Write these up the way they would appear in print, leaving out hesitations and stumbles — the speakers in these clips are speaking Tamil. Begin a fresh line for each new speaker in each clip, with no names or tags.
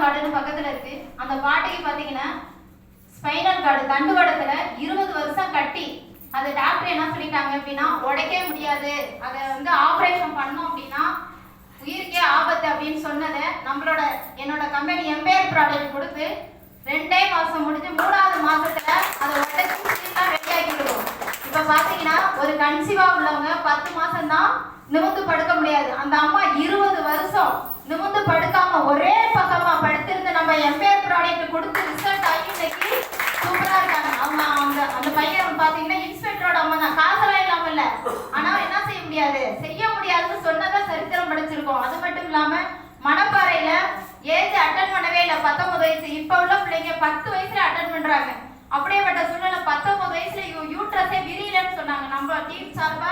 காடுன்னு பக்கத்துல இருக்கு. அந்த பாட்டிக்கு பாத்தீங்கன்னா ஸ்பைனல் கார்டு தண்டுவடத்துல 20 வருஷம் கட்டி அது டாக்டர் என்ன சொல்லிட்டாங்க அப்படின்னா உடைக்கவே முடியாது, அதை வந்து ஆப்ரேஷன் பண்ணோம் அப்படின்னா உயிருக்கே ஆபத்து அப்படின்னு சொன்னதை என்னோட கம்பெனி எம்பேர் ப்ராடக்ட் கொடுத்து 2 மாசம் முடிஞ்சு 3வது மாசத்துல அதை உடைச்சு ரெடியாக்கி விடுவோம். இப்ப பாத்தீங்கன்னா ஒரு கன்சீவா உள்ளவங்க 10 மாசம் தான் நிமிர்ந்து படுக்க முடியாது. அந்த அம்மா 20 வருஷம் நிமிர்ந்து படுக்காம ஒரே பக்கமா படுத்திருந்து நம்ம எம்பேர் ப்ராடக்ட் கொடுத்து ரிசல்ட் ஆகி இன்னைக்கு சூப்பரா இருக்காங்க. அந்த பையன் பாத்தீங்கன்னா இன்ஸ்பெக்டரோட அம்மா தான், காசெல்லாம் இல்லாம இல்ல, ஆனா என்ன செய்ய முடியாதுன்னு சொன்னதான் சரித்திரம் படிச்சிருக்கோம். அது மட்டும் இல்லாம மணப்பாறையில ஏஜ் அட்டன் பண்ணவே இல்லை, 19 வயசு. இப்ப உள்ள பிள்ளைங்க 10 வயசுல அட்டன் பண்றாங்க. அப்படியேப்பட்ட சூழ்நிலை 19 வயசுல யூட்ரஸே விரியலன்னு சொன்னாங்க. நம்ம டீம் சார்பா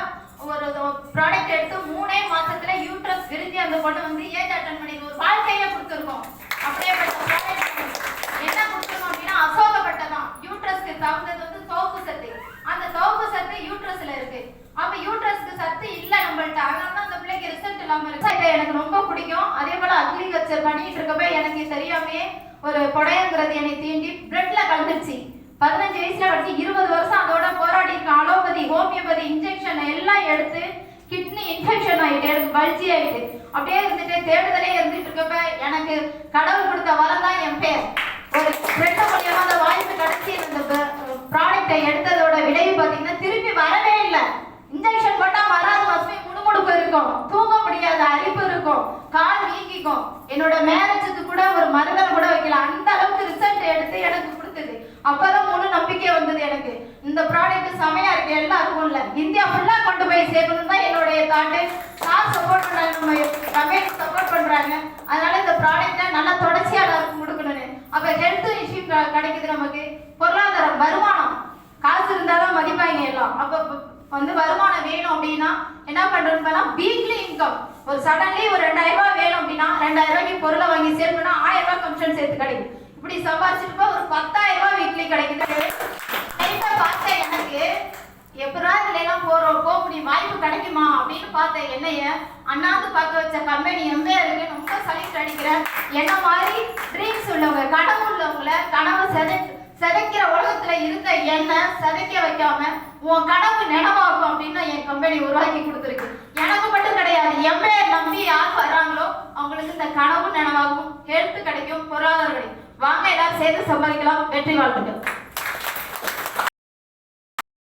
ஒரு ப்ராடக்ட் எடுத்து 3 மாசத்துல யூட்ரஸ் விரிஞ்சு அந்த பொண்ணு வந்து ஏஜ் அட்டன் பண்ணி ஒரு வாழ்க்கையே கொடுத்துருக்கோம். அப்படியேப்பட்ட ப்ராடக்ட் என்ன கொடுத்துருக்கோம் அப்படின்னா அசோகப்பட்டதான். யூட்ரஸ்க்கு தகுந்தது வந்து தோப்பு சத்து. அந்த தோப்பு சத்து யூட்ரஸ்ல இருக்கு. அப்ப யூட்ரஸ்க்கு சத்து இல்ல நம்மள்ட்ட, அதனால அந்த பிள்ளைக்கு ரிசல்ட் இல்லாம இருக்கு. இதை எனக்கு ரொம்ப பிடிக்கும். அதே போல அக்ரிகல்ச்சர் பண்ணிட்டு இருக்கப்ப எனக்கு தெரியாமே ஒரு கொடையங்கிறது என்னை தீண்டி பிளட்ல கலந்துருச்சு. 15 வயசுல படிச்சு 20 வருஷம் அதோட போராடி அலோபதி ஹோமியோபதி இன்ஜெக்ஷன் எல்லாம் எடுத்து கிட்னி இன்ஃபெக்ஷன் ஆயிட்டு எனக்கு பல்ஜி ஆயிட்டு அப்படியே இருந்துட்டு தேடுதலே இருந்துட்டு இருக்கப்ப எனக்கு கடவுள் கொடுத்த வரம் தான் என் பேர். ஒரு ஃப்ரெண்ட் மூலியமா அந்த வாய்ப்பு கிடைச்சி அந்த ப்ராடக்டை எடுத்ததோட விளைவு பார்த்தீங்கன்னா திருப்பி வரவே இல்லை. இன்ஜெக்ஷன் போட்டா வராது, மஸ்மே முடுமுடுப்பு இருக்கும், தூங்க முடியாது, அரிப்பு இருக்கும், கால் வீங்கிக்கும். என்னோட மேரேஜுக்கு கூட ஒரு மருந்தம் கூட வைக்கல, அந்த அளவுக்கு ரிசல்ட் எடுத்து எனக்கு கொடுத்தது. அப்பதான் முழு நம்பிக்கை வந்தது எனக்கு. இந்த ப்ராடக்ட் செமையா இருக்கு, எல்லாருக்கும் இல்ல, இந்தியா ஃபுல்லா கொண்டு போய் சேர்க்கணும் தான் என்னுடைய தாட்டு. சார் சப்போர்ட் பண்றாங்க, நம்ம கம்பெனி சப்போர்ட் பண்றாங்க. அதனால இந்த ப்ராடக்ட நல்லா தொடர்ச்சியா எல்லாருக்கும் கொடுக்கணும்னு. அப்ப ஹெல்த் இஷ்யூ கிடைக்குது, நமக்கு பொருளாதாரம் வருமானம், காசு இருந்தாலும் மதிப்பாங்க எல்லாம். அப்ப வந்து வருமானம் வேணும் அப்படின்னா என்ன பண்றோம்னா வீக்லி இன்கம் ஒரு சடன்லி ஒரு 2000 ரூபாய் வேணும் அப்படின்னா 2000 ரூபாய்க்கு பொருளை வாங்கி சேல் பண்ணா 1000 ரூபாய் கமிஷன் சேர்த்து கிடைக்கும். இப்படி சம்பாதிச்சிட்டு ஒரு 10,000 ரூபாய் வீக்லி கிடைக்குது. பார்த்தேன் எனக்கு எப்படா இதுல எல்லாம் போக முடியும், வாய்ப்பு கிடைக்குமா அப்படின்னு பார்த்தேன். என்னைய அண்ணாந்து பார்க்க வச்ச கம்பெனி எம்பே இருக்கு. ரொம்ப சலிச்சு அடிக்கிறேன். என்ன மாதிரி ட்ரீம்ஸ் உள்ளவங்க, கனவு உள்ளவங்கள கனவு செதைக்கிற உலகத்துல இருக்க என்ன செதைக்க வைக்காம உன் கனவு நினைவாகும் அப்படின்னு என் கம்பெனி உருவாக்கி கொடுத்துருக்கு. எனக்கு மட்டும் கிடையாது, எம்பே நம்பி யார் வர்றாங்களோ அவங்களுக்கு இந்த கனவு நினைவாகும், ஹெல்த் கிடைக்கும், பொருளாதாரம் கிடைக்கும். வாங்க எல்லாரும் சேர்ந்து சம்பாதிக்கலாம். வெற்றி வாழ்த்துக்கள்.